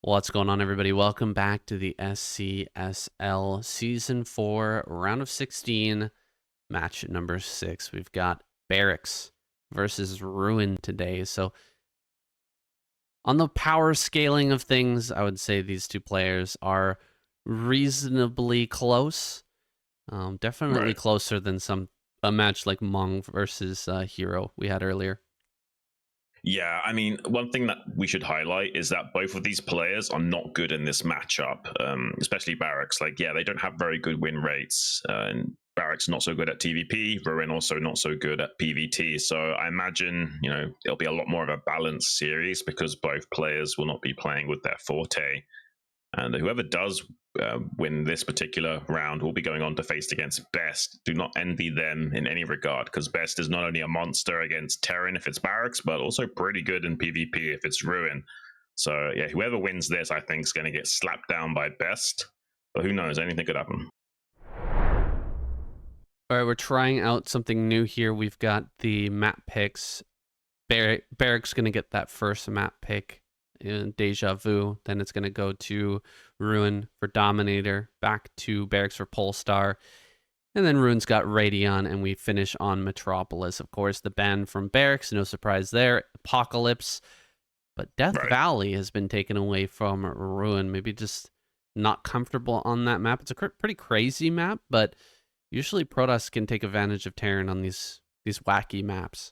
What's going on, everybody? Welcome back to the SCSL Season 4, Round of 16, Match number 6. We've got Barracks versus Ruin today. So, on the power scaling of things, I would say these two players are reasonably close. Definitely closer than a match like Mong versus Hero we had earlier. Yeah, I mean, one thing that we should highlight is that both of these players are not good in this matchup, especially Barracks. Like, yeah, they don't have very good win rates, and Barracks not so good at TVP, Ruin also not so good at PVT. So I imagine, it'll be a lot more of a balanced series because both players will not be playing with their forte. And whoever does win this particular round will be going on to face against Best. Do not envy them in any regard, because Best is not only a monster against Terran if it's Barracks, but also pretty good in PvP if it's Ruin. So yeah, whoever wins this, I think, is going to get slapped down by Best. But who knows? Anything could happen. All right, we're trying out something new here. We've got the map picks. Barracks going to get that first map pick in Deja Vu. Then it's going to go to Ruin for Dominator, back to Barracks for Polestar, and then Ruin's got Radion, and we finish on Metropolis. Of course, the ban from Barracks, no surprise there. Apocalypse, but Death Valley has been taken away from Ruin. Maybe just not comfortable on that map. It's a pretty crazy map, but usually Protoss can take advantage of Terran on these wacky maps.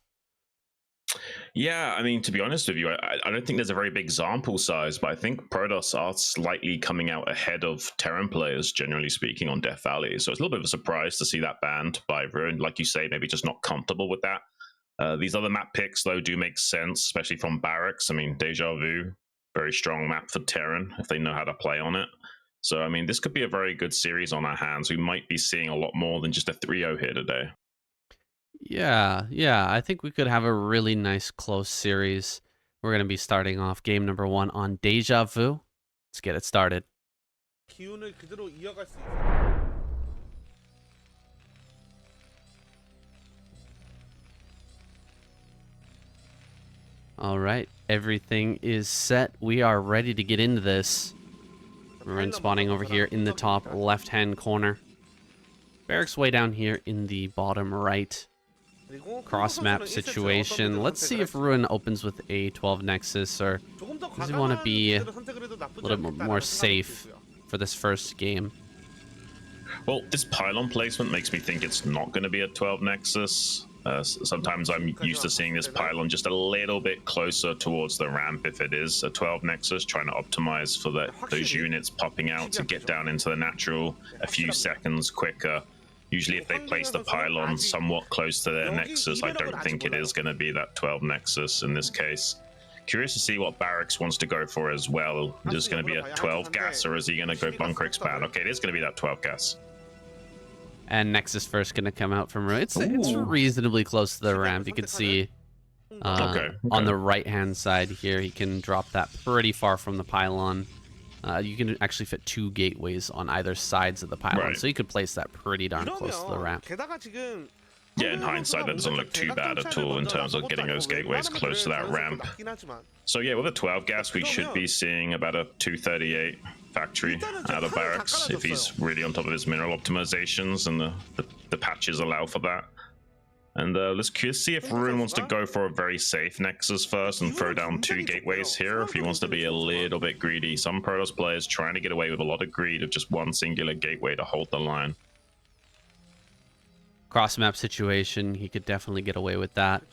Yeah, I mean, to be honest with you, I don't think there's a very big sample size, but I think Protoss are slightly coming out ahead of Terran players, generally speaking, on Death Valley. So it's a little bit of a surprise to see that banned by Ruin. Like you say, maybe just not comfortable with that. These other map picks, though, do make sense, especially from Barracks. I mean, Deja Vu, very strong map for Terran, if they know how to play on it. So, I mean, this could be a very good series on our hands. We might be seeing a lot more than just a 3-0 here today. Yeah, I think we could have a really nice close series. We're going to be starting off game number 1 on Deja Vu. Let's get it started. All right, everything is set. We are ready to get into this. We're spawning over here in the top left-hand corner. Barracks way down here in the bottom right. Cross map situation. Let's see if Ruin opens with a 12 Nexus, or does he want to be a little bit more safe for this first game? Well, this pylon placement makes me think it's not going to be a 12 Nexus. Sometimes I'm used to seeing this pylon just a little bit closer towards the ramp if it is a 12 Nexus, trying to optimize for those units popping out to get down into the natural a few seconds quicker. Usually if they place the pylon somewhat close to their Nexus, I don't think it is going to be that 12 Nexus in this case. Curious to see what Barracks wants to go for as well. Is it going to be a 12 gas, or is he going to go bunker expand? Okay, it is going to be that 12 gas. And Nexus first going to come out from Ruin. It's reasonably close to the ramp. You can see on the right-hand side here, he can drop that pretty far from the pylon. You can actually fit 2 gateways on either sides of the pylon, so you could place that pretty darn close to the ramp. Yeah, in hindsight, that doesn't look too bad at all in terms of getting those gateways close to that ramp. So yeah, with a 12 gas, we should be seeing about a 238 factory out of Barracks if he's really on top of his mineral optimizations and the patches allow for that. And let's see if Ruin wants to go for a very safe Nexus first and throw down 2 gateways here, if he wants to be a little bit greedy. Some Protoss players trying to get away with a lot of greed of just 1 singular gateway to hold the line. Cross map situation, he could definitely get away with that.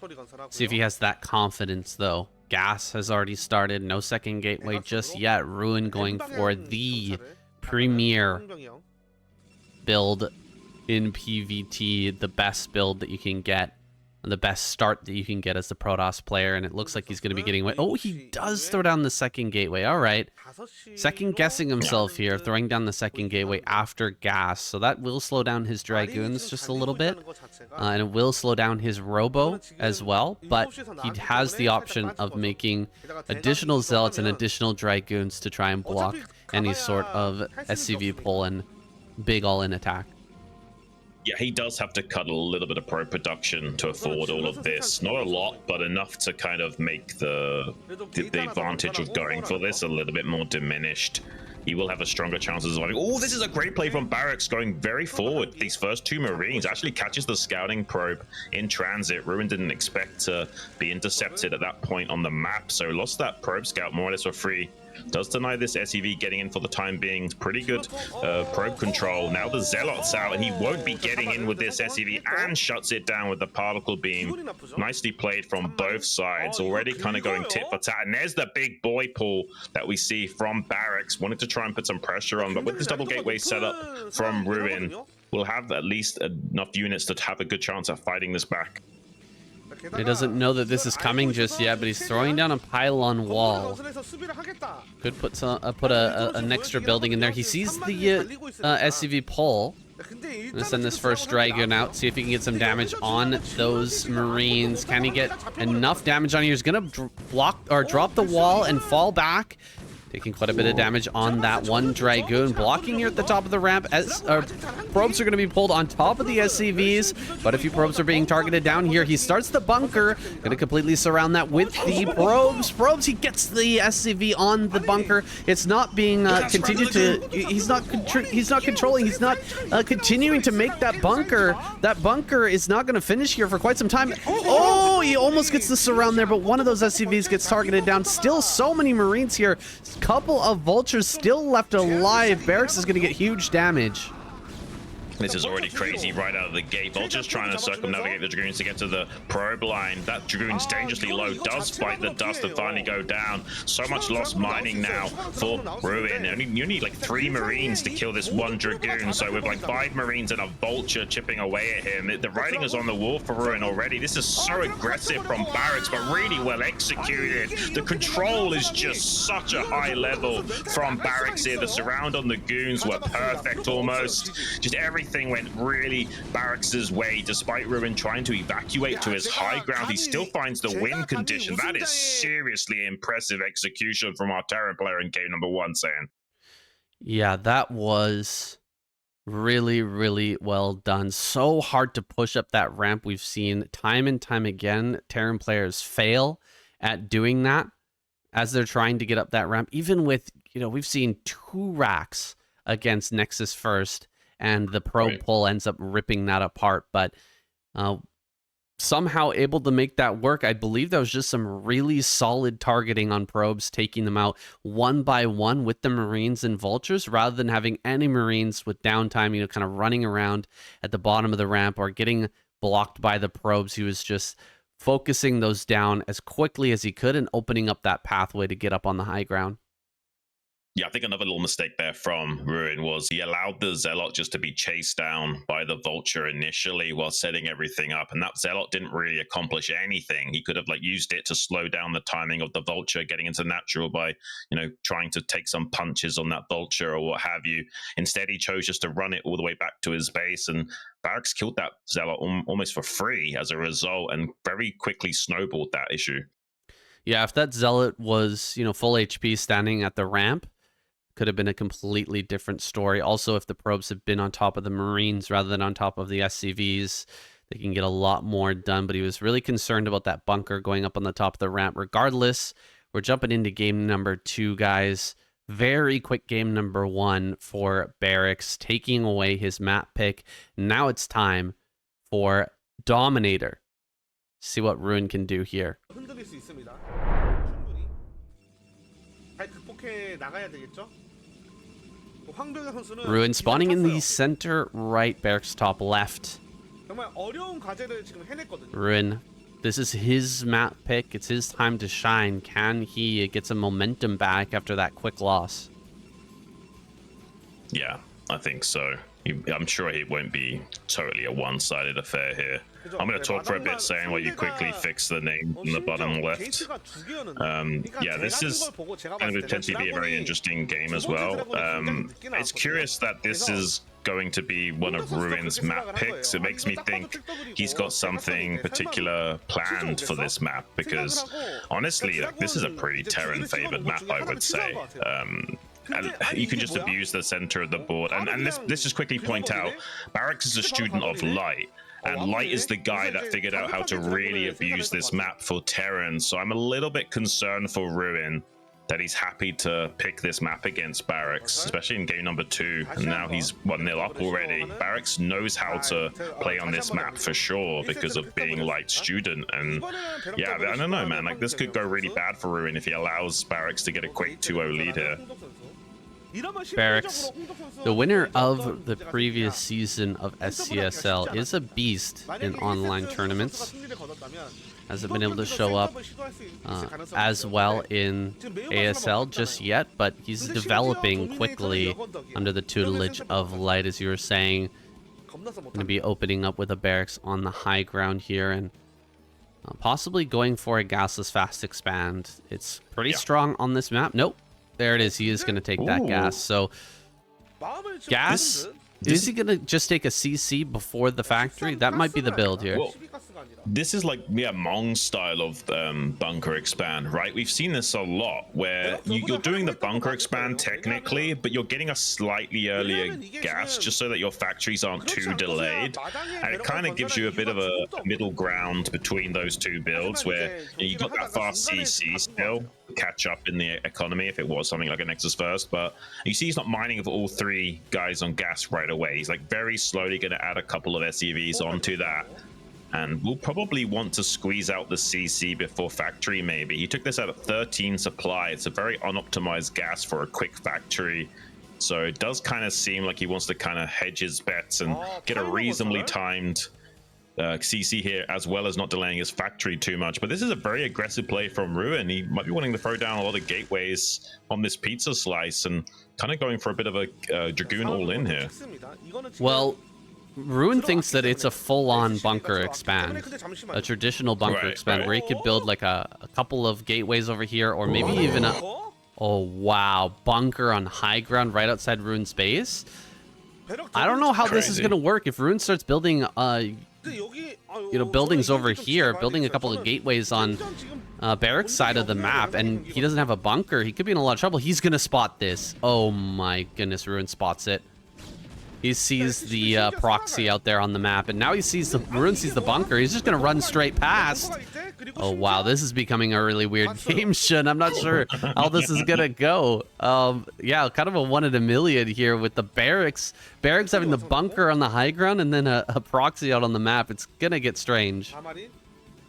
See if he has that confidence, though. Gas has already started, no second gateway just yet. Ruin going for the premier build in PvT, the best build that you can get, the best start that you can get as the Protoss player, and it looks like he's going to be getting away. Oh, he does throw down the second gateway. All right. Second guessing himself here, throwing down the second gateway after gas, so that will slow down his Dragoons just a little bit, and it will slow down his Robo as well, but he has the option of making additional Zealots and additional Dragoons to try and block any sort of SCV pull and big all-in attack. Yeah, he does have to cut a little bit of pro production to afford all of this. Not a lot, but enough to kind of make the advantage of going for this a little bit more diminished. He will have a stronger chance of surviving. Oh, this is a great play from Barracks, going very forward. These first two Marines actually catches the scouting probe in transit. Ruin didn't expect to be intercepted at that point on the map, so lost that probe scout more or less for free. Does deny this SCV getting in for the time being. It's pretty good probe control. Now the Zealot's out, and he won't be getting in with this SCV, and shuts it down with the particle beam. Nicely played from both sides. Already kind of going tit for tat. And there's the big boy pull that we see from Barracks. Wanted to try and put some pressure on, but with this double gateway setup from Ruin, we'll have at least enough units to have a good chance at fighting this back. He doesn't know that this is coming just yet, but he's throwing down a pylon wall. Could put an extra building in there. He sees the SCV pull. I'm gonna send this first dragon out, see if he can get some damage on those Marines. Can he get enough damage on here? He's gonna block or drop the wall and fall back. Taking quite a bit of damage on that one Dragoon. Blocking here at the top of the ramp. As probes are going to be pulled on top of the SCVs, but a few probes are being targeted down here. He starts the bunker. Going to completely surround that with the probes. He gets the SCV on the bunker. It's not being continued to... He's not controlling. He's not continuing to make that bunker. That bunker is not going to finish here for quite some time. Oh, he almost gets the surround there, but one of those SCVs gets targeted down. Still so many Marines here. Couple of vultures still left alive. Barracks is going to get huge damage. This is already crazy right out of the gate. Vulture's trying to circumnavigate the Dragoons to get to the probe line. That Dragoon's dangerously low, does fight the dust to finally go down. So much lost mining now for Ruin. You need like 3 Marines to kill this one Dragoon. So with like 5 Marines and a Vulture chipping away at him, the writing is on the wall for Ruin already. This is so aggressive from Barracks, but really well executed. The control is just such a high level from Barracks here. The surround on the goons were perfect almost. Just everything went really Barracks' way. Despite Ruin trying to evacuate to his high ground, he still finds the win condition. That is seriously impressive execution from our Terran player in game number 1, Saiyan. Yeah, that was really, really well done. So hard to push up that ramp. We've seen time and time again Terran players fail at doing that as they're trying to get up that ramp. Even with, we've seen 2 racks against Nexus First, and the probe pull ends up ripping that apart, but somehow able to make that work. I believe that was just some really solid targeting on probes, taking them out one by one with the Marines and Vultures, rather than having any Marines with downtime, kind of running around at the bottom of the ramp or getting blocked by the probes. He was just focusing those down as quickly as he could and opening up that pathway to get up on the high ground. Yeah, I think another little mistake there from Ruin was he allowed the Zealot just to be chased down by the Vulture initially while setting everything up, and that Zealot didn't really accomplish anything. He could have used it to slow down the timing of the Vulture getting into natural by, trying to take some punches on that Vulture or what have you. Instead, he chose just to run it all the way back to his base, and Barracks killed that Zealot almost for free as a result, and very quickly snowballed that issue. Yeah, if that Zealot was, full HP standing at the ramp, could have been a completely different story. Also, if the probes have been on top of the Marines rather than on top of the SCVs, they can get a lot more done. But he was really concerned about that bunker going up on the top of the ramp. Regardless, we're jumping into game number 2, guys. Very quick game number 1 for Barracks, taking away his map pick. Now it's time for Dominator. See what Ruin can do here. Ruin spawning in the center right, Barracks top left. Ruin, this is his map pick. It's his time to shine. Can he get some momentum back after that quick loss? Yeah, I think so. I'm sure it won't be totally a one-sided affair here. I'm going to talk for a bit, saying while you quickly fix the name in the bottom left. Yeah, this is going to potentially be a very interesting game as well. It's curious that this is going to be one of Ruin's map picks. It makes me think he's got something particular planned for this map, because honestly, this is a pretty Terran favored map, I would say. and you can just abuse the center of the board. And let's just quickly point out, Barracks is a student of Light. And Light is the guy that figured out how to really abuse this map for Terran. So I'm a little bit concerned for Ruin that he's happy to pick this map against Barracks, especially in game number 2. And now he's 1-0 up already. Barracks knows how to play on this map for sure because of being Light's student. And yeah, I don't know, man. Like, this could go really bad for Ruin if he allows Barracks to get a quick 2-0 lead here. Barracks, the winner of the previous season of SCSL, is a beast in online tournaments. Hasn't been able to show up as well in ASL just yet, but he's developing quickly under the tutelage of Light, as you were saying. Going to be opening up with a Barracks on the high ground here, and possibly going for a gasless fast expand. It's pretty strong on this map. Nope. There it is. He is going to take that gas. So, gas? Is he going to just take a CC before the factory? That might be the build here. Well, this is like, yeah, Mong's style of bunker expand, right? We've seen this a lot where you're doing the bunker expand technically, but you're getting a slightly earlier gas just so that your factories aren't too delayed. And it kind of gives you a bit of a middle ground between those two builds where you got that fast CC still catch up in the economy if it was something like a Nexus First, but you see he's not mining of all 3 guys on gas right away. He's like very slowly going to add a couple of SCVs onto that, and we'll probably want to squeeze out the CC before factory maybe. He took this out of 13 supply. It's a very unoptimized gas for a quick factory, so it does kind of seem like he wants to kind of hedge his bets and get a reasonably timed CC here, as well as not delaying his factory too much. But this is a very aggressive play from Ruin. He might be wanting to throw down a lot of gateways on this pizza slice and kind of going for a bit of a Dragoon all-in here. Well, Ruin thinks that it's a full-on bunker expand, a traditional bunker expand, where he could build like a couple of gateways over here, or maybe even a... Oh, wow. Bunker on high ground right outside Ruin's space. I don't know how this is going to work. If Ruin starts building... buildings over here, building a couple of gateways on Barracks' side of the map, and he doesn't have a bunker, he could be in a lot of trouble. He's gonna spot this. Oh my goodness, Ruin spots it. He sees the proxy out there on the map, and now he sees Ruin sees the bunker. He's just gonna run straight past. Oh wow, this is becoming a really weird game, Xun. I'm not sure how this is gonna go. Yeah, kind of a 1 in a million here with the Barracks having the bunker on the high ground and then a proxy out on the map. It's gonna get strange.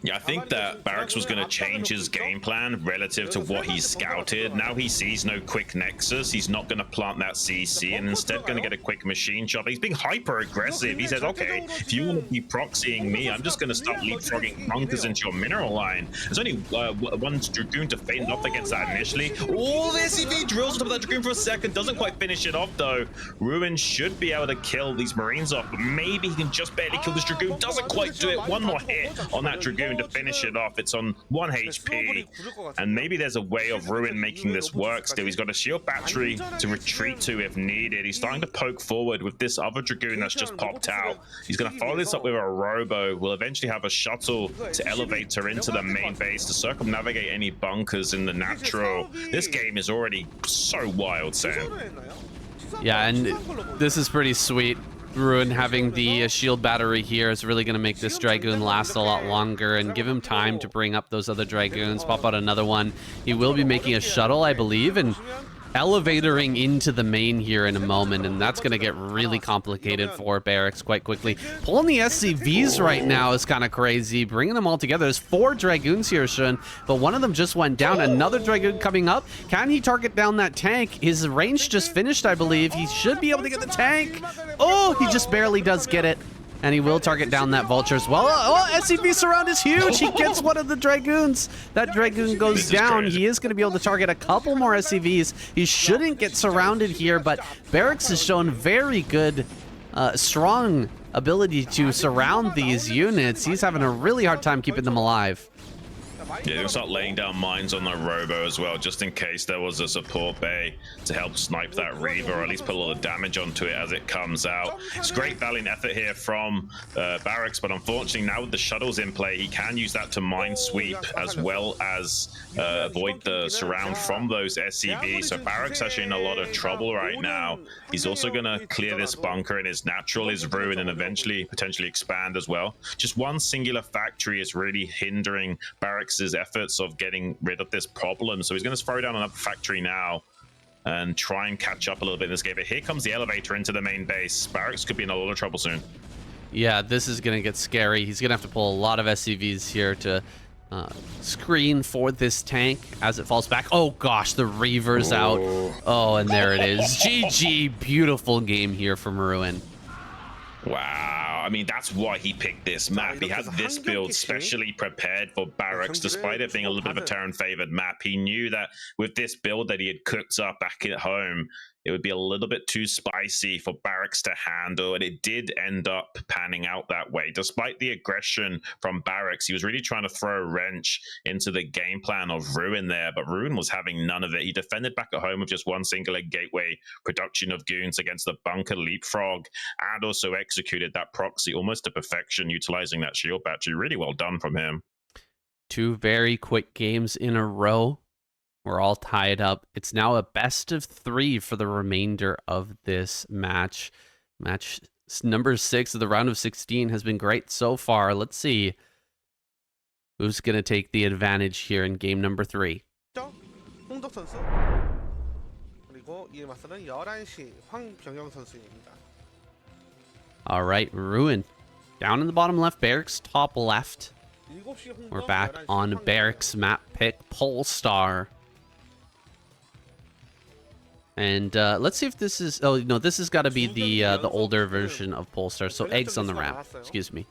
Yeah, I think that Barracks was going to change his game plan relative to what he scouted. Now he sees no quick Nexus. He's not going to plant that CC and instead going to get a quick machine shot. He's being hyper aggressive. He says, okay, if you want to be proxying me, I'm just going to start leapfrogging bunkers into your mineral line. There's only one Dragoon to fend off against that initially. Oh, the SCV drills into that Dragoon for a second. Doesn't quite finish it off, though. Ruin should be able to kill these Marines off, but maybe he can just barely kill this Dragoon. Doesn't quite do it. One more hit on that Dragoon to finish it off. It's on 1 HP, and maybe there's a way of Ruin making this work still. He's got a shield battery to retreat to if needed. He's starting to poke forward with this other Dragoon that's just popped out. He's going to follow this up with a Robo. We'll eventually have a shuttle to elevate her into the main base to circumnavigate any bunkers in the natural. This game is already so wild, Sam. Yeah, and this is pretty sweet. Ruin having the shield battery here is really going to make this Dragoon last a lot longer and give him time to bring up those other Dragoons, pop out another one. He will be making a shuttle, I believe, and elevatoring into the main here in a moment, and that's going to get really complicated for Barracks quite quickly. Pulling the SCVs right now is kind of crazy, bringing them all together. There's 4 Dragoons here, Xun, but one of them just went down. Another Dragoon coming up. Can he target down that tank? His range just finished, I believe. He should be able to get the tank. Oh, he just barely does get it. And he will target down that Vulture as well. Oh, SCV surround is huge. He gets one of the Dragoons. That Dragoon goes down. He is going to be able to target a couple more SCVs. He shouldn't get surrounded here, but Barracks has shown very good, strong ability to surround these units. He's having a really hard time keeping them alive. Yeah, they'll start laying down mines on the Robo as well, just in case there was a support bay to help snipe that Reaver, or at least put a lot of damage onto it as it comes out. It's great valiant effort here from Barracks, but unfortunately now with the shuttles in play, he can use that to mine sweep as well as avoid the surround from those SCVs. So Barracks actually in a lot of trouble right now. He's also going to clear this bunker, and his natural is ruin and eventually potentially expand as well. Just one singular factory is really hindering Barracks' efforts of getting rid of this problem. So he's going to throw down another factory now and try and catch up a little bit in this game. But here comes the elevator into the main base. Barracks could be in a lot of trouble soon. Yeah, this is going to get scary. He's going to have to pull a lot of SCVs here to screen for this tank as it falls back. Oh gosh, the Reaver's out. Oh, and there it is. GG. Beautiful game here from Ruin. Wow, I mean, that's why he picked this map. He had this build specially prepared for Barracks, despite it being a little bit of a Terran-favored map. He knew that with this build that he had cooked up back at home, it would be a little bit too spicy for Barracks to handle, and it did end up panning out that way. Despite the aggression from Barracks, he was really trying to throw a wrench into the game plan of Ruin there, but Ruin was having none of it. He defended back at home with just one singular gateway production of goons against the bunker leapfrog, and also executed that proxy almost to perfection, utilizing that shield battery. Really well done from him. 2 very quick games in a row. We're all tied up. It's now a best of 3 for the remainder of this match. Match number 6 of the round of 16 has been great so far. Let's see who's going to take the advantage here in game number 3. All right, Ruin. Down in the bottom left, Barracks top left. We're back on Barracks map pick, Polestar. And let's see if this is... Oh, no, this has got to be the older version of Polestar. So eggs on the ramp. Excuse me.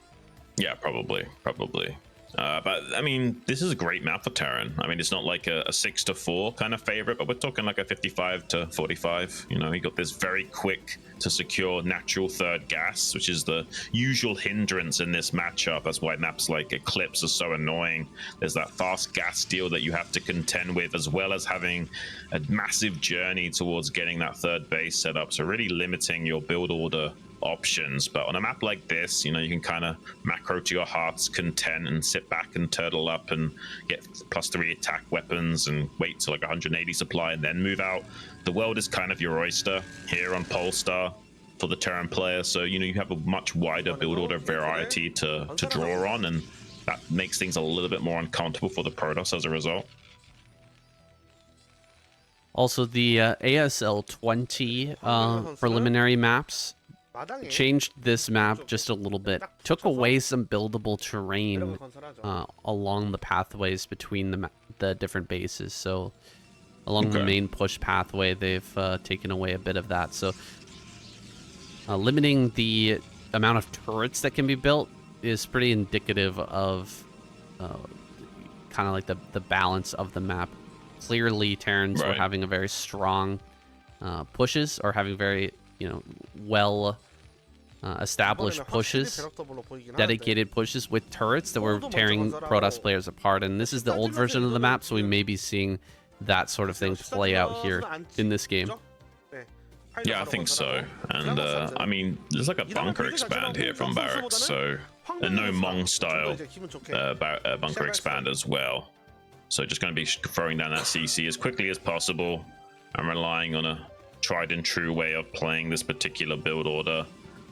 Yeah, probably. But, I mean, this is a great map for Terran. I mean, it's not like a 6-4 kind of favorite, but we're talking like a 55-45. You know, he got this very quick to secure natural third gas, which is the usual hindrance in this matchup. That's why maps like Eclipse are so annoying. There's that fast gas deal that you have to contend with, as well as having a massive journey towards getting that third base set up. So really limiting your build order options. But on a map like this, you know, you can kind of macro to your heart's content and sit back and turtle up and get +3 attack weapons and wait till like 180 supply and then move out. The world is kind of your oyster here on Polestar for the Terran player, so you know, you have a much wider build order variety to draw on, and that makes things a little bit more uncomfortable for the Protoss as a result. Also, the ASL 20 preliminary maps changed this map just a little bit. Took away some buildable terrain along the pathways between the different bases. So along the main push pathway, they've taken away a bit of that. So limiting the amount of turrets that can be built is pretty indicative of kind of like the balance of the map. Clearly, Terrans were having a very strong pushes, or having very, you know, well established pushes, dedicated pushes with turrets that were tearing Protoss players apart. And this is the old version of the map, so we may be seeing that sort of thing play out here in this game. Yeah, I think so. And I mean, there's like a bunker expand here from Barracks, so a no Mong style bunker expand as well. So just going to be throwing down that CC as quickly as possible and relying on a tried and true way of playing this particular build order.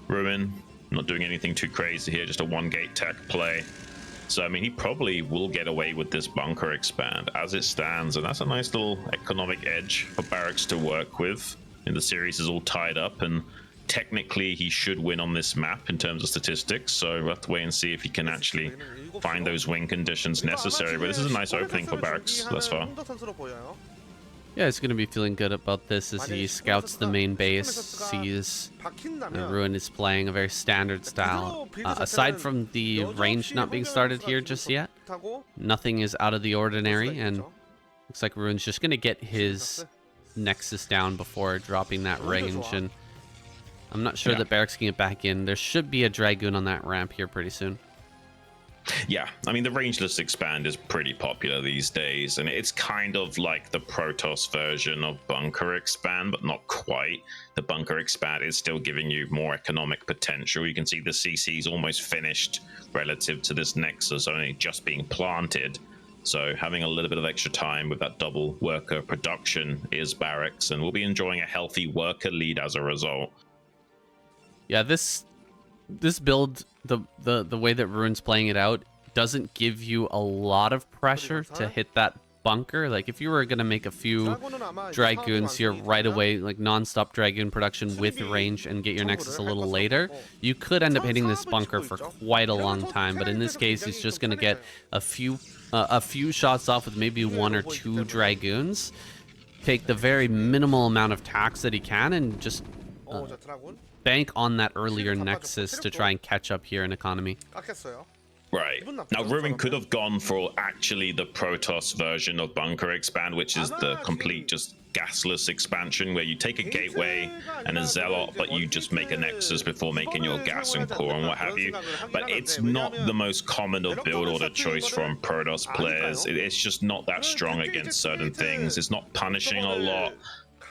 Ruin, not doing anything too crazy here, just a 1-gate tech play. So, I mean, he probably will get away with this bunker expand as it stands, and that's a nice little economic edge for Barracks to work with. And the series is all tied up, and technically he should win on this map in terms of statistics, so we'll have to wait and see if he can actually find those win conditions necessary. But this is a nice opening for Barracks thus far. Yeah, he's going to be feeling good about this as he scouts the main base, sees Ruin is playing a very standard style. Aside from the range not being started here just yet, nothing is out of the ordinary, and looks like Ruin's just going to get his Nexus down before dropping that range, and I'm not sure that Barracks can get back in. There should be a Dragoon on that ramp here pretty soon. Yeah, I mean, the rangeless expand is pretty popular these days, and it's kind of like the Protoss version of bunker expand, but not quite. The bunker expand is still giving you more economic potential. You can see the CC is almost finished relative to this Nexus only just being planted. So having a little bit of extra time with that double worker production is Barracks, and we'll be enjoying a healthy worker lead as a result. Yeah, this build, the way that Ruin's playing it out, doesn't give you a lot of pressure to hit that bunker. Like, if you were going to make a few Dragoons here right away, like non-stop Dragoon production with range and get your Nexus a little later, you could end up hitting this bunker for quite a long time. But in this case, he's just going to get a few shots off with maybe 1 or 2 Dragoons, take the very minimal amount of tax that he can, and just bank on that earlier Nexus to try and catch up here in economy. Right. Now, Ruin could have gone for actually the Protoss version of Bunker Expand, which is the complete just gasless expansion, where you take a gateway and a zealot, but you just make a Nexus before making your gas and core and what have you. But it's not the most common of build order choice from Protoss players. It's just not that strong against certain things. It's not punishing a lot.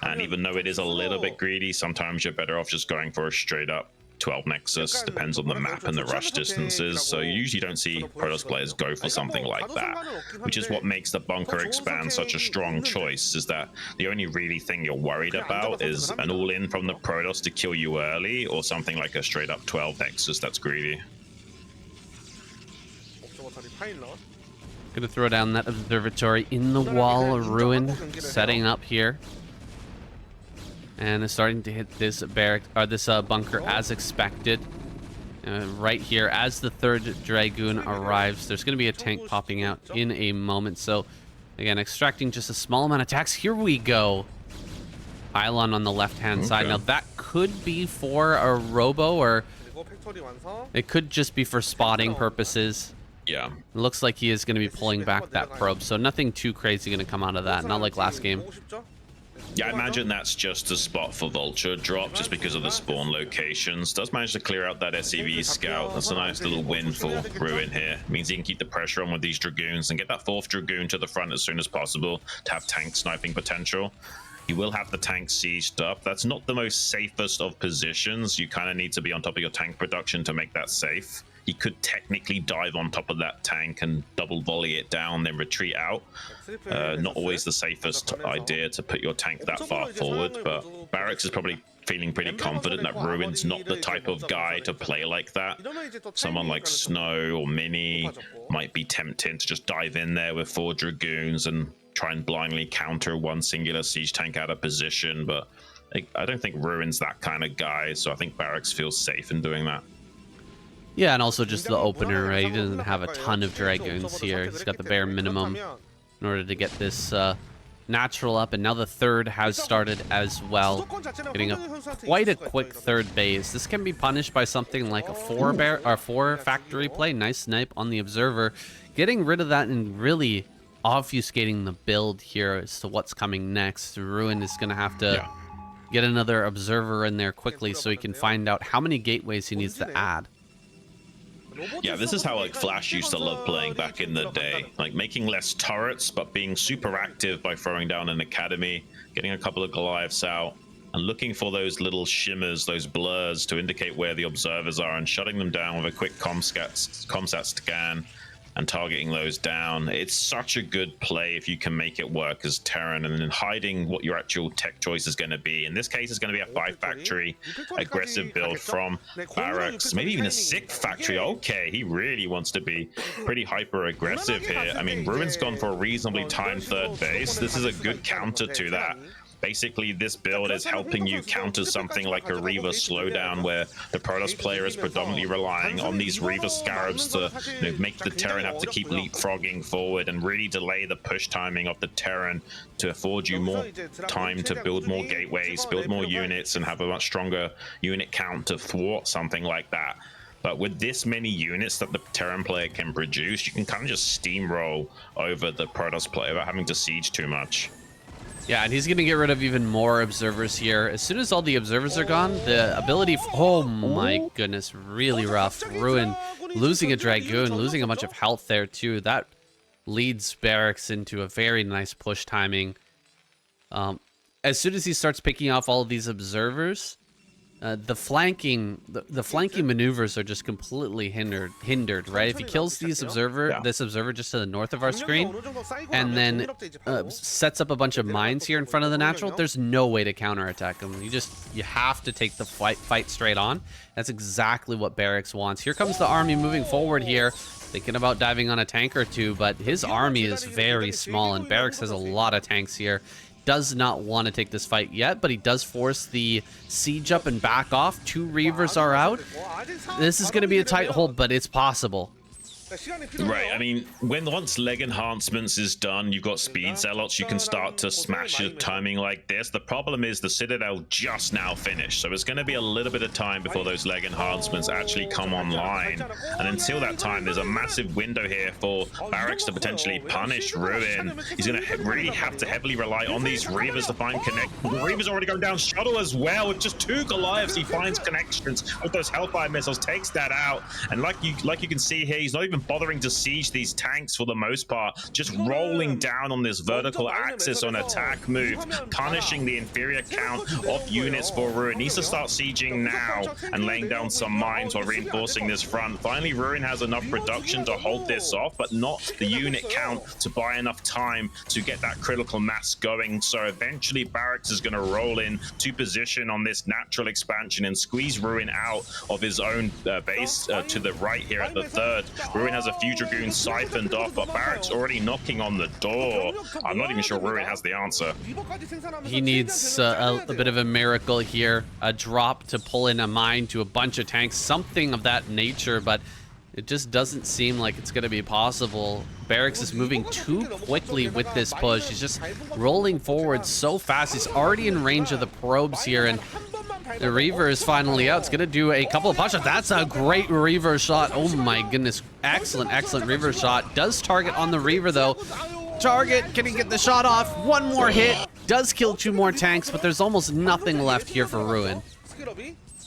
And even though it is a little bit greedy, sometimes you're better off just going for a straight up 12 Nexus. Depends on the map and the rush distances. So you usually don't see Protoss players go for something like that, which is what makes the Bunker Expand such a strong choice, is that the only really thing you're worried about is an all-in from the Protoss to kill you early, or something like a straight up 12 Nexus that's greedy. Gonna throw down that observatory in the wall. Ruin setting up here. And is starting to hit this barrack, or this bunker as expected. Right here, as the 3rd Dragoon arrives, there's going to be a tank popping out in a moment. So, again, extracting just a small amount of tax. Here we go. Pylon on the left-hand side. Now, that could be for a robo, or it could just be for spotting purposes. Yeah. It looks like he is going to be pulling back that probe, so nothing too crazy going to come out of that. Not like last game. Yeah, I imagine that's just a spot for Vulture drop, just because of the spawn locations. Does manage to clear out that SCV scout. That's a nice little win for Ruin here. Means he can keep the pressure on with these Dragoons and get that 4th Dragoon to the front as soon as possible to have tank sniping potential. He will have the tank sieged up. That's not the most safest of positions. You kind of need to be on top of your tank production to make that safe. He could technically dive on top of that tank and double volley it down, then retreat out. Not always the safest idea to put your tank that far forward, but Barracks is probably feeling pretty confident that Ruin's not the type of guy to play like that. Someone like Snow or Mini might be tempting to just dive in there with 4 Dragoons and try and blindly counter one singular siege tank out of position, but I don't think Ruin's that kind of guy, so I think Barracks feels safe in doing that. Yeah, and also just the opener, right? He doesn't have a ton of Dragoons here. He's got the bare minimum in order to get this natural up, and now the 3rd has started as well, getting quite a quick 3rd base. This can be punished by something like a 4 factory play. Nice snipe on the observer, getting rid of that and really obfuscating the build here as to what's coming next. Ruin is going to have to get another observer in there quickly so he can find out how many gateways he needs to add. Yeah, this is how like Flash used to love playing back in the day, like making less turrets but being super active by throwing down an academy, getting a couple of Goliaths out, and looking for those little shimmers, those blurs to indicate where the observers are, and shutting them down with a quick comsat scan and targeting those down. It's such a good play if you can make it work as Terran, and then hiding what your actual tech choice is going to be. In this case, it's going to be a 5 factory aggressive build from Barracks, maybe even a 6 factory. Okay, he really wants to be pretty hyper aggressive here. I mean, Ruin's gone for a reasonably timed 3rd base. This is a good counter to that. Basically, this build is helping you counter something like a Reaver slowdown, where the Protoss player is predominantly relying on these Reaver Scarabs to make the Terran have to keep leapfrogging forward and really delay the push timing of the Terran to afford you more time to build more gateways, build more units, and have a much stronger unit count to thwart something like that. But with this many units that the Terran player can produce, you can kind of just steamroll over the Protoss player without having to siege too much. Yeah, and he's going to get rid of even more observers here. As soon as all the observers are gone, the ability... Oh my goodness, really rough. Ruin losing a Dragoon, losing a bunch of health there too. That leads Barracks into a very nice push timing. As soon as he starts picking off all of these observers, the flanking maneuvers are just completely hindered, right? If he kills this observer just to the north of our screen, and then sets up a bunch of mines here in front of the natural, there's no way to counterattack him. You have to take the fight straight on. That's exactly what Barracks wants. Here comes the army moving forward here, thinking about diving on a tank or two, but his army is very small, and Barracks has a lot of tanks here. Does not want to take this fight yet, but he does force the siege up and back off. 2 Reavers are out. This is going to be a tight hold, but it's possible. Right, I mean, once leg enhancements is done, you've got speed zealots, you can start to smash your timing like this. The problem is the Citadel just now finished, so it's going to be a little bit of time before those leg enhancements actually come online. And until that time, there's a massive window here for Barracks to potentially punish Ruin. He's going to really have to heavily rely on these Reavers to find connect. The Reavers already going down Shuttle as well. With just 2 Goliaths, he finds connections with those Hellfire missiles, takes that out. And like you can see here, he's not even bothering to siege these tanks for the most part, just rolling down on this vertical axis on attack move, punishing the inferior count of units for Ruin. Needs to start sieging now and laying down some mines while reinforcing this front. Finally, Ruin has enough production to hold this off, but not the unit count to buy enough time to get that critical mass going. So eventually Barracks is going to roll in to position on this natural expansion and squeeze Ruin out of his own base to the right here at the 3rd. Ruin has a few Dragoons siphoned off, but Barracks already knocking on the door. I'm not even sure Ruin has the answer. He needs a bit of a miracle here, a drop to pull in a mine to a bunch of tanks, something of that nature, but it just doesn't seem like it's going to be possible. Barracks is moving too quickly with this push. He's just rolling forward so fast. He's already in range of the probes here, and the Reaver is finally out. It's going to do a couple of punches. That's a great Reaver shot. Oh my goodness. Excellent, excellent Reaver shot. Does target on the Reaver though. Target, can he get the shot off? One more hit. Does kill 2 more tanks, but there's almost nothing left here for Ruin.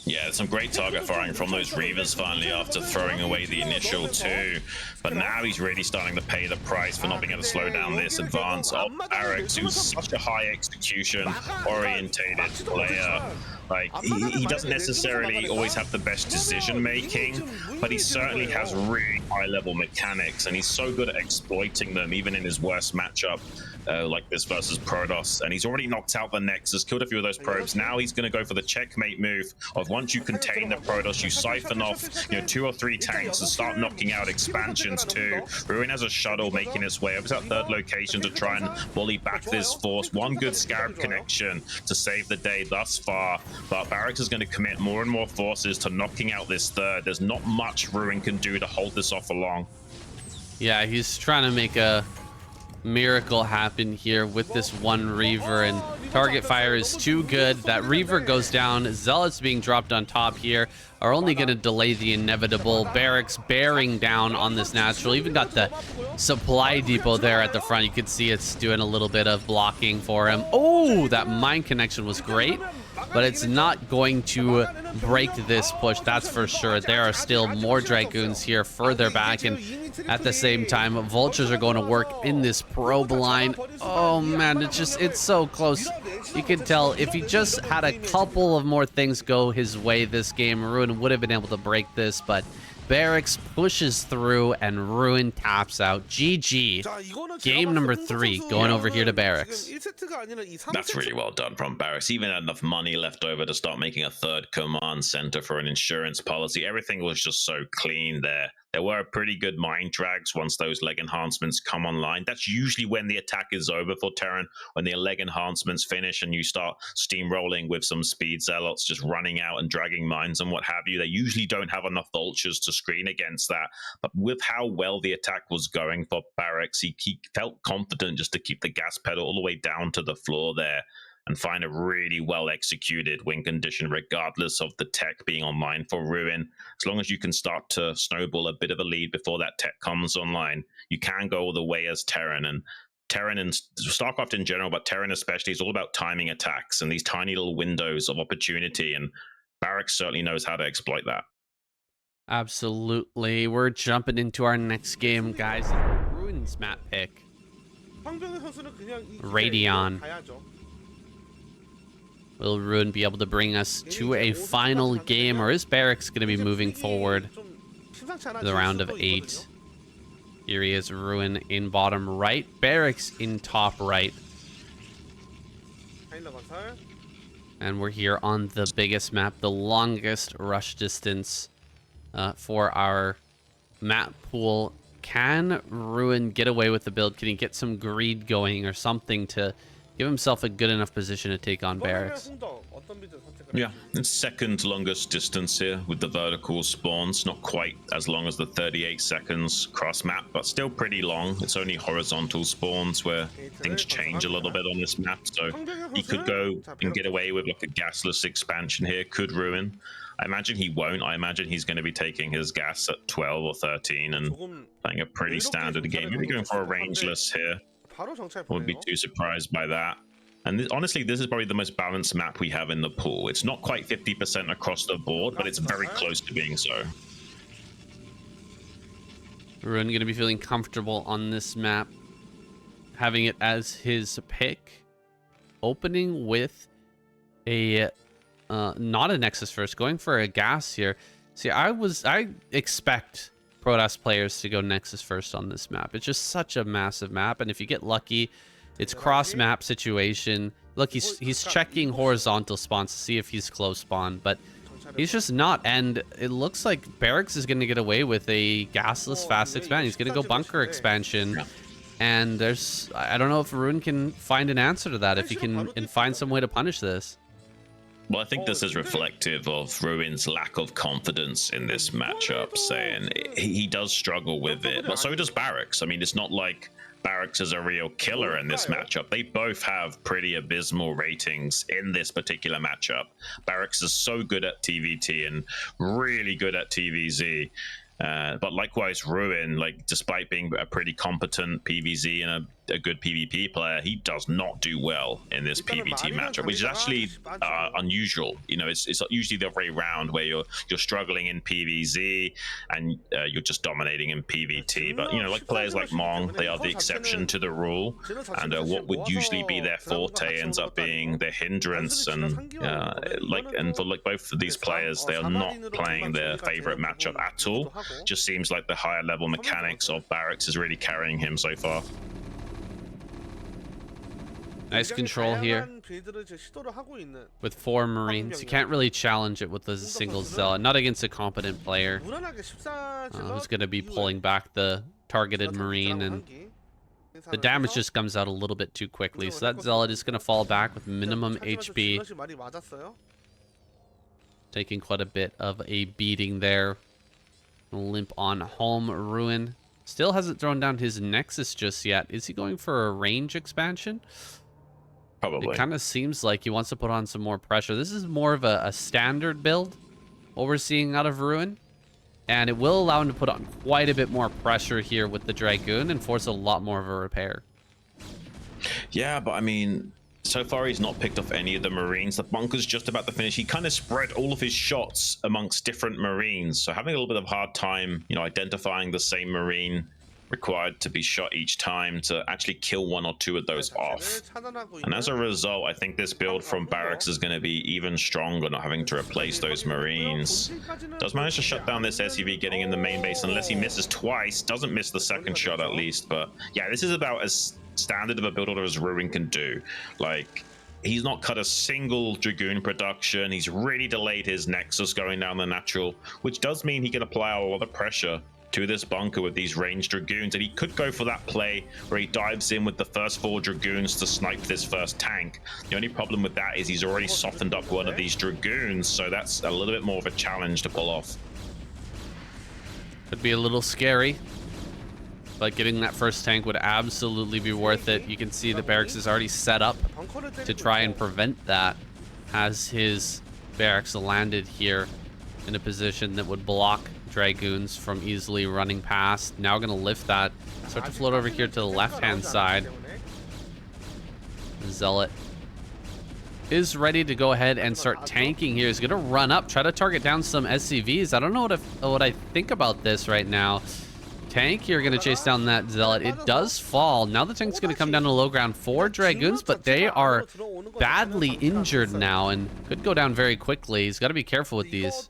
Yeah, some great target firing from those Reavers finally after throwing away the initial 2. But now he's really starting to pay the price for not being able to slow down this advance of Barracks, who's such a high execution orientated player. Like, he doesn't necessarily always have the best decision making, but he certainly has really high level mechanics, and he's so good at exploiting them even in his worst matchup. Like this versus Protoss, and he's already knocked out the Nexus, killed a few of those probes. Now he's going to go for the checkmate move of once you contain the Protoss, you siphon off 2 or 3 tanks and start knocking out expansions too. Ruin has a shuttle making its way over to that 3rd location to try and bully back this force. One good Scarab connection to save the day thus far, but Barracks is going to commit more and more forces to knocking out this 3rd. There's not much Ruin can do to hold this off for long. Yeah, he's trying to make a miracle happen here with this 1 Reaver, and target fire is too good. That Reaver goes down. Zealots being dropped on top here are only going to delay the inevitable. Barracks bearing down on this natural. Even got the supply depot there at the front. You can see it's doing a little bit of blocking for him. Oh, that mine connection was great, but it's not going to break this push, that's for sure. There are still more Dragoons here further back, and at the same time, Vultures are going to work in this probe line. Oh man, it's so close. You can tell if he just had a couple of more things go his way this game, Ruin would have been able to break this, but Barracks pushes through and Ruin taps out. GG. Game number 3 going over here to Barracks. That's really well done from Barracks. Even had enough money left over to start making a 3rd command center for an insurance policy. Everything was just so clean there. There were pretty good mine drags once those leg enhancements come online. That's usually when the attack is over for Terran, when the leg enhancements finish and you start steamrolling with some speed zealots just running out and dragging mines and what have you. They usually don't have enough vultures to screen against that. But with how well the attack was going for Barracks, he felt confident just to keep the gas pedal all the way down to the floor there and find a really well executed win condition regardless of the tech being online for Ruin. As long as you can start to snowball a bit of a lead before that tech comes online, you can go all the way as Terran, and Terran and StarCraft in general, but Terran especially, is all about timing attacks and these tiny little windows of opportunity, and Barracks certainly knows how to exploit that. Absolutely. We're jumping into our next game, guys. Ruins map pick. Radion. Will Ruin be able to bring us to a final game, or is Barracks going to be moving forward to the round of 8? Here he is, Ruin in bottom right, Barracks in top right. And we're here on the biggest map, the longest rush distance for our map pool. Can Ruin get away with the build? Can he get some greed going or something to give himself a good enough position to take on Barracks? Yeah, it's second longest distance here with the vertical spawns. Not quite as long as the 38 seconds cross map, but still pretty long. It's only horizontal spawns where things change a little bit on this map. So he could go and get away with like a gasless expansion here. Could Ruin. I imagine he won't. I imagine he's going to be taking his gas at 12 or 13 and playing a pretty standard game. Maybe going for a rangeless here. Wouldn't be too surprised by that. And honestly, this is probably the most balanced map we have in the pool. It's not quite 50% across the board, but it's very close to being so. Ruin going to be feeling comfortable on this map, having it as his pick. Opening with a not a Nexus first, going for a gas here. See, I expect Protoss players to go Nexus first on this map. It's just such a massive map, and if you get lucky, it's cross map situation. Look, he's checking horizontal spawns to see if he's close spawn, but he's just not. And it looks like Barracks is going to get away with a gasless fast expansion. He's going to go bunker expansion. And I don't know if Ruin can find an answer to that, if he can and find some way to punish this. Well, I think this is reflective of Ruin's lack of confidence in this matchup, saying he does struggle with it, but so does Barracks. I mean, it's not like Barracks is a real killer in this matchup. They both have pretty abysmal ratings in this particular matchup. Barracks is so good at TVT and really good at TVZ. But likewise, Ruin, like, despite being a pretty competent PvZ and a good PvP player, he does not do well in this PvT matchup, which is actually unusual. You know, it's usually the other way around, where you're struggling in PvZ and you're just dominating in PvT. But you know, like players like Mong, they are the exception to the rule, and what would usually be their forte ends up being their hindrance. And for like both of these players, they are not playing their favorite matchup at all. Just seems like the higher level mechanics of Barracks is really carrying him so far. Nice control here with 4 Marines. You can't really challenge it with a single Zealot, not against a competent player who's going to be pulling back the targeted Marine, and the damage just comes out a little bit too quickly. So that Zealot is going to fall back with minimum HP, taking quite a bit of a beating there. Limp on home. Ruin still hasn't thrown down his Nexus just yet. Is he going for a range expansion? Probably. It kind of seems like he wants to put on some more pressure. This is more of a standard build, what we're seeing out of Ruin. And it will allow him to put on quite a bit more pressure here with the Dragoon and force a lot more of a repair. Yeah, but I mean, so far he's not picked off any of the Marines. The bunker's just about to finish. He kind of spread all of his shots amongst different Marines. So having a little bit of a hard time, you know, identifying the same Marine required to be shot each time to actually kill 1 or 2 of those off. And as a result, I think this build from Barracks is going to be even stronger, not having to replace those Marines. Does manage to shut down this SUV getting in the main base, unless he misses twice. Doesn't miss the second shot at least. But yeah, this is about as standard of a build order as Ruin can do. Like, he's not cut a single Dragoon production. He's really delayed his Nexus going down the natural, which does mean he can apply a lot of pressure to this bunker with these ranged Dragoons, and he could go for that play where he dives in with the first 4 Dragoons to snipe this first tank. The only problem with that is he's already softened up one of these Dragoons, so that's a little bit more of a challenge to pull off. Could be a little scary, but getting that first tank would absolutely be worth it. You can see the Barracks is already set up to try and prevent that, as his Barracks landed here in a position that would block Dragoons from easily running past. Now going to lift that, start to float over here to the left-hand side. Zealot is ready to go ahead and start tanking here. He's going to run up, try to target down some SCVs. I don't know what I think about this right now. Tank here going to chase down that Zealot. It does fall. Now the tank's going to come down to low ground for Dragoons, but they are badly injured now and could go down very quickly. He's got to be careful with these.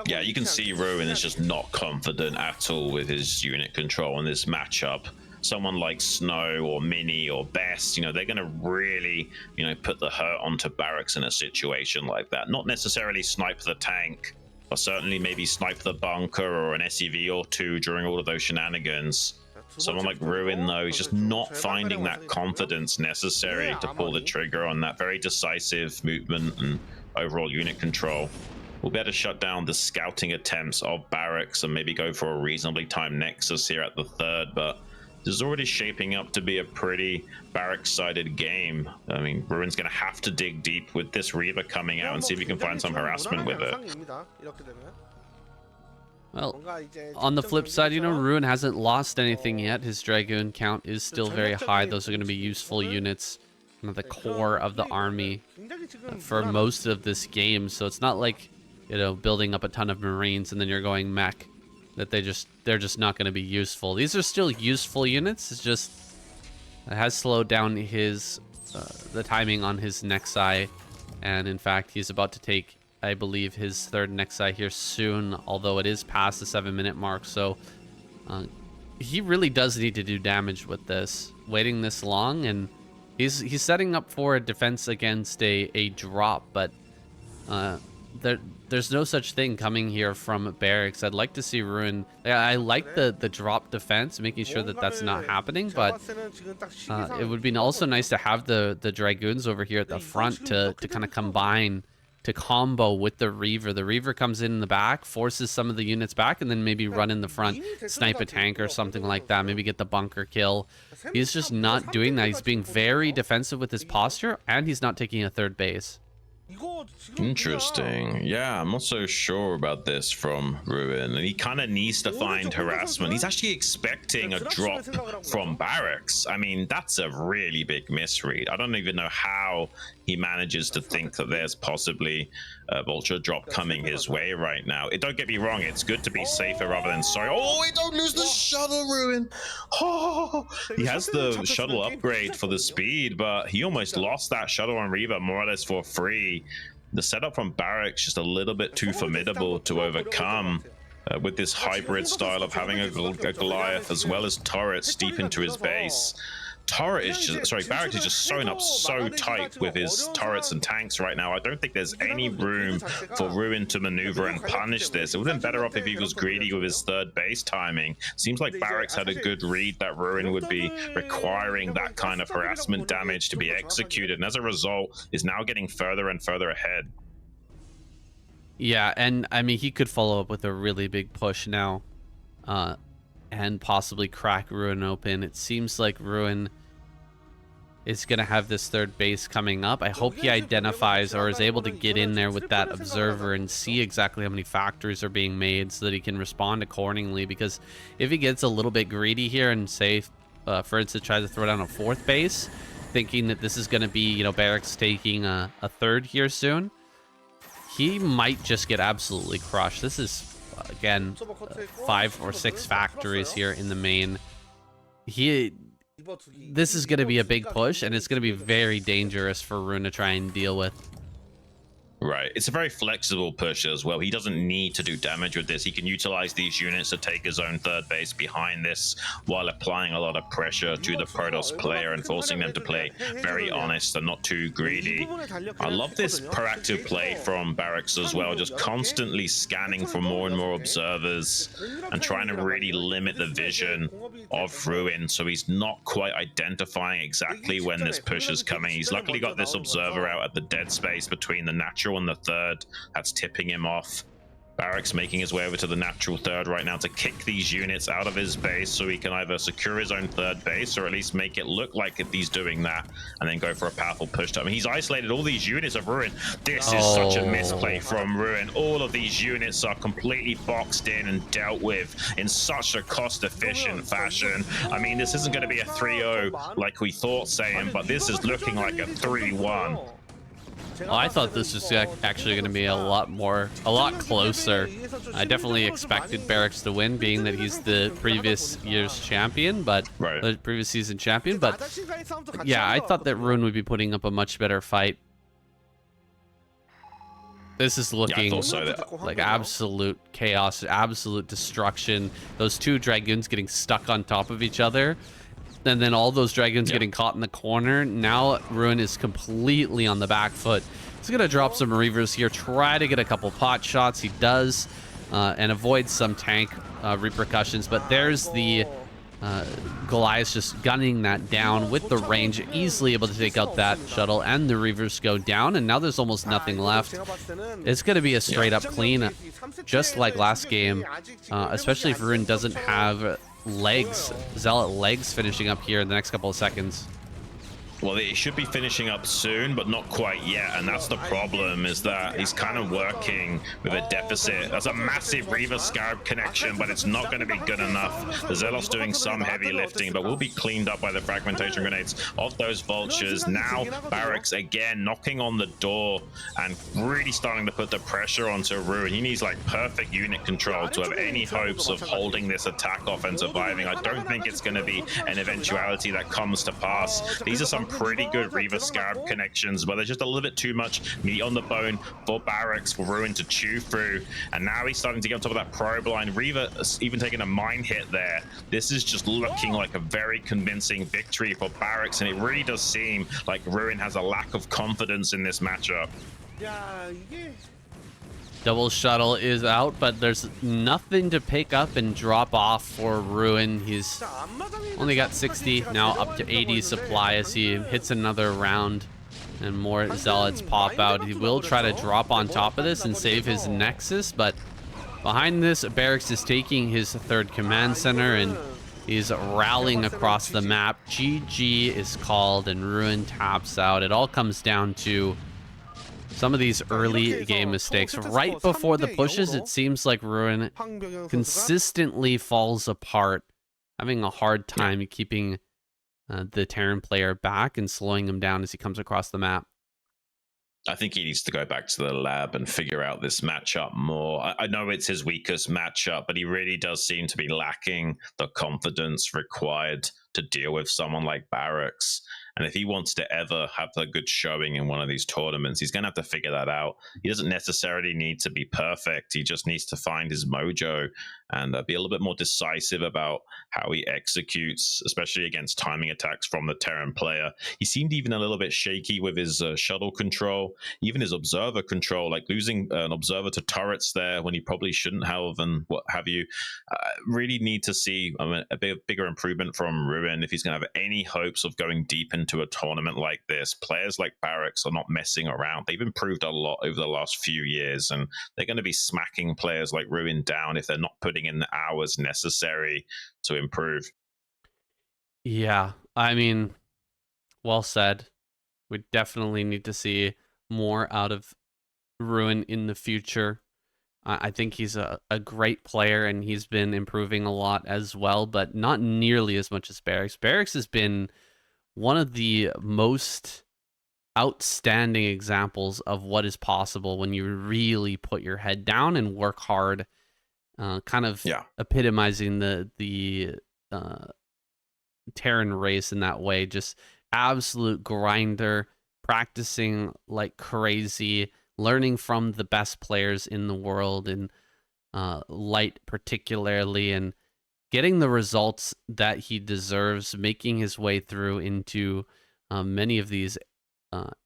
Yeah, you can see Ruin is just not confident at all with his unit control in this matchup. Someone like Snow or Mini or Best, you know, they're going to really, you know, put the hurt onto Barracks in a situation like that. Not necessarily snipe the tank, but certainly maybe snipe the bunker or an SCV or two during all of those shenanigans. Someone like Ruin, though, is just not finding that confidence necessary to pull the trigger on that very decisive movement and overall unit control. We'll be able to shut down the scouting attempts of Barracks and maybe go for a reasonably timed Nexus here at the third, but this is already shaping up to be a pretty Barracks-sided game. I mean, Ruin's going to have to dig deep with this Reaver coming out and see if he can find some harassment with it. Well, on the flip side, you know, Ruin hasn't lost anything yet. His Dragoon count is still very high. Those are going to be useful units, you know, the core of the army for most of this game. So it's not like, you know, building up a ton of Marines and then you're going mech, that they're just not going to be useful. These are still useful units. It's just it has slowed down his the timing on his Nexi, and in fact he's about to take, I believe, his third Nexi here soon, although it is past the 7-minute mark. So he really does need to do damage with this, waiting this long, and he's setting up for a defense against a drop, but there's no such thing coming here from Barracks. I'd like to see Ruin. I like the drop defense, making sure that that's not happening, but it would be also nice to have the Dragoons over here at the front to kind of combine, to combo with the Reaver. The Reaver comes in the back, forces some of the units back, and then maybe run in the front, snipe a tank or something like that, maybe get the bunker kill. He's just not doing that. He's being very defensive with his posture, and he's not taking a third base. Interesting. Yeah, I'm not so sure about this from Ruin. He kind of needs to find harassment. He's actually expecting a drop from Barracks. I mean, that's a really big misread. I don't even know how he manages to think that there's possibly a vulture drop coming his way right now. Don't get me wrong, it's good to be safer rather than sorry. Oh, we don't lose the shuttle, Ruin. Oh, he has the shuttle upgrade for the speed, but he almost lost that shuttle on Reaver more or less for free. The setup from Barracks just a little bit too formidable to overcome with this hybrid style of having a Goliath as well as turrets deep into his base. Barracks is just sewn up so tight with his turrets and tanks right now. I don't think there's any room for Ruin to maneuver and punish this. It would have been better off if he was greedy with his third base timing. Seems like Barracks had a good read that Ruin would be requiring that kind of harassment damage to be executed, and as a result is now getting further and further ahead. Yeah, and I mean, he could follow up with a really big push now and possibly crack Ruin open. It seems like Ruin is going to have this third base coming up. I hope he identifies or is able to get in there with that observer and see exactly how many factories are being made so that he can respond accordingly, because if he gets a little bit greedy here and say, for instance, tries to throw down a fourth base, thinking that this is going to be, you know, Barracks taking a third here soon, he might just get absolutely crushed. This is, again, 5 or 6 factories here in the main. This is going to be a big push, and it's going to be very dangerous for Ruin to try and deal with. Right. It's a very flexible push as well. He doesn't need to do damage with this. He can utilize these units to take his own third base behind this while applying a lot of pressure to the Protoss player and forcing them to play very honest and not too greedy. I love this proactive play from Barracks as well, just constantly scanning for more and more observers and trying to really limit the vision of Ruin so he's not quite identifying exactly when this push is coming. He's luckily got this observer out at the dead space between the natural and the third. That's tipping him off. Barracks making his way over to the natural third right now to kick these units out of his base so he can either secure his own third base or at least make it look like he's doing that and then go for a powerful push. I mean, he's isolated all these units of Ruin. This is such a misplay from Ruin. All of these units are completely boxed in and dealt with in such a cost-efficient fashion. I mean, this isn't going to be a 3-0 like we thought, saying, but this is looking like a 3-1. Well, I thought this was actually going to be a lot closer. I definitely expected Barracks to win, being that he's the previous year's champion, but the previous season champion. But yeah, I thought that Ruin would be putting up a much better fight. This is looking like absolute chaos, absolute destruction. Those two Dragoons getting stuck on top of each other. And then all those Dragons getting caught in the corner. Now Ruin is completely on the back foot. He's going to drop some Reavers here, try to get a couple pot shots. He does, and avoid some tank repercussions. But there's the Goliath just gunning that down with the range, easily able to take out that shuttle, and the Reavers go down. And now there's almost nothing left. It's going to be a straight up clean, just like last game, especially if Ruin doesn't have Zealot legs finishing up here in the next couple of seconds. Well, he should be finishing up soon, but not quite yet, and that's the problem, is that he's kind of working with a deficit. That's a massive Reaver Scarab connection, but it's not going to be good enough. The Zealot's doing some heavy lifting, but will be cleaned up by the fragmentation grenades of those vultures. Now, Barracks again knocking on the door and really starting to put the pressure onto Ruin. He needs like perfect unit control to have any hopes of holding this attack off and surviving. I don't think it's going to be an eventuality that comes to pass. These are some pretty good Reaver Scarab connections, but there's just a little bit too much meat on the bone for Barracks, for Ruin to chew through. And now he's starting to get on top of that probe line. Reaver even taking a mine hit there. This is just looking like a very convincing victory for Barracks, and it really does seem like Ruin has a lack of confidence in this matchup. Double shuttle is out, but there's nothing to pick up and drop off for Ruin. He's only got 60, now up to 80 supply as he hits another round and more Zealots pop out. He will try to drop on top of this and save his Nexus, but behind this, Barracks is taking his third command center and he's rallying across the map. GG is called and Ruin taps out. It all comes down to some of these early game mistakes. Right before the pushes, it seems like Ruin consistently falls apart, having a hard time keeping the Terran player back and slowing him down as he comes across the map. I think he needs to go back to the lab and figure out this matchup more. I know it's his weakest matchup, but he really does seem to be lacking the confidence required to deal with someone like Barracks. And if he wants to ever have a good showing in one of these tournaments, he's going to have to figure that out. He doesn't necessarily need to be perfect. He just needs to find his mojo and be a little bit more decisive about how he executes, especially against timing attacks from the Terran player. He seemed even a little bit shaky with his shuttle control, even his observer control, like losing an observer to turrets there when he probably shouldn't have, and what have you. Really need to see a bigger improvement from Ruin if he's going to have any hopes of going deep into a tournament like this. Players like Barracks are not messing around. They've improved a lot over the last few years, and they're going to be smacking players like Ruin down if they're not putting in the hours necessary to improve. Yeah, I mean, well said. We definitely need to see more out of Ruin in the future. I think he's a great player, and he's been improving a lot as well, but not nearly as much as Barracks. Barracks has been one of the most outstanding examples of what is possible when you really put your head down and work hard, kind of epitomizing the Terran race in that way. Just absolute grinder, practicing like crazy, learning from the best players in the world, and Light particularly, and getting the results that he deserves, making his way through into many of these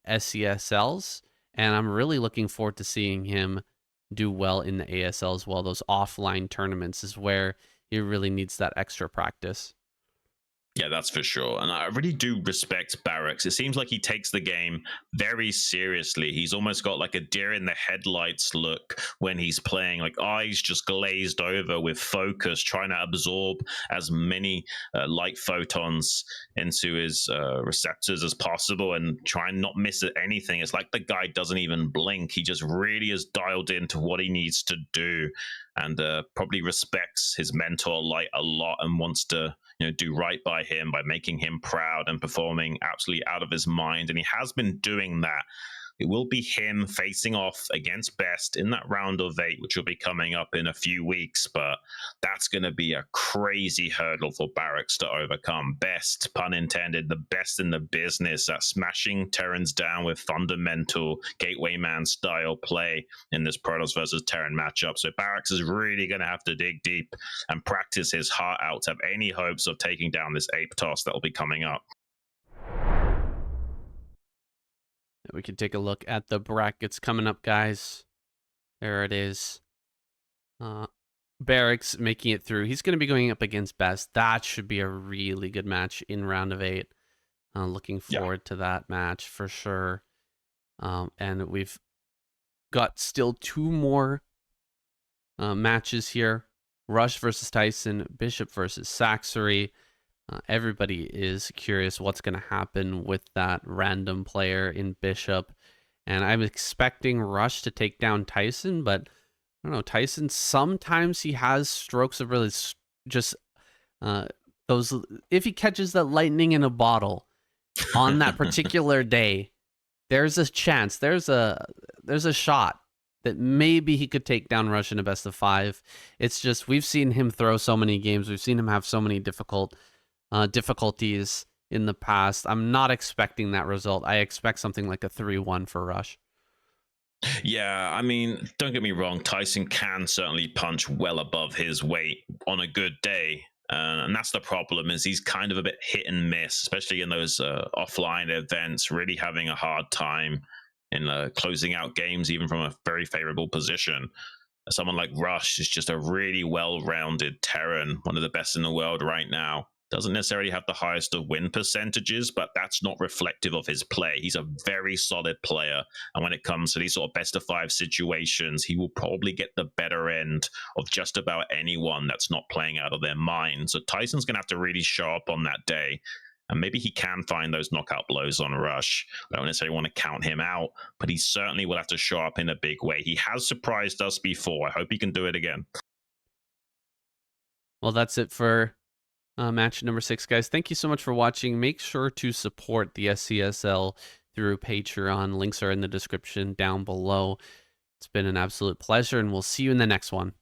SCSLs. And I'm really looking forward to seeing him do well in the ASL as well. Those offline tournaments is where he really needs that extra practice. Yeah, that's for sure. And I really do respect Barracks. It seems like he takes the game very seriously. He's almost got like a deer in the headlights look when he's playing, like eyes just glazed over with focus, trying to absorb as many light photons into his receptors as possible and try and not miss anything. It's like the guy doesn't even blink. He just really is dialed into what he needs to do, and probably respects his mentor Light a lot and wants to do right by him by making him proud and performing absolutely out of his mind. And he has been doing that. It will be him facing off against Best in that round of 8, which will be coming up in a few weeks. But that's going to be a crazy hurdle for Barracks to overcome. Best, pun intended, the best in the business at smashing Terrans down with fundamental gateway man style play in this Protoss versus Terran matchup. So Barracks is really going to have to dig deep and practice his heart out to have any hopes of taking down this Aptos that will be coming up. We can take a look at the brackets coming up, guys. There it is. Barracks making it through. He's going to be going up against Best. That should be a really good match in round of 8. Looking forward to that match for sure. And we've got still 2 more matches here. Rush versus Tyson, Bishop versus Saxery. Everybody is curious what's going to happen with that random player in Bishop. And I'm expecting Rush to take down Tyson, but I don't know. Tyson, sometimes he has strokes of really just those. If he catches that lightning in a bottle on that particular day, there's a chance, there's a shot that maybe he could take down Rush in a best of 5. It's just, we've seen him throw so many games. We've seen him have so many difficulties in the past. I'm not expecting that result. I expect something like a 3-1 for Rush. Yeah, I mean, don't get me wrong. Tyson can certainly punch well above his weight on a good day. And that's the problem, is he's kind of a bit hit and miss, especially in those offline events, really having a hard time in closing out games, even from a very favorable position. Someone like Rush is just a really well-rounded Terran, one of the best in the world right now. Doesn't necessarily have the highest of win percentages, but that's not reflective of his play. He's a very solid player, and when it comes to these sort of best of 5 situations, he will probably get the better end of just about anyone that's not playing out of their mind. So Tyson's going to have to really show up on that day, and maybe he can find those knockout blows on Rush. I don't necessarily want to count him out, but he certainly will have to show up in a big way. He has surprised us before. I hope he can do it again. Well, that's it for match number 6, guys. Thank you so much for watching. Make sure to support the SCSL through Patreon. Links are in the description down below. It's been an absolute pleasure, and we'll see you in the next one.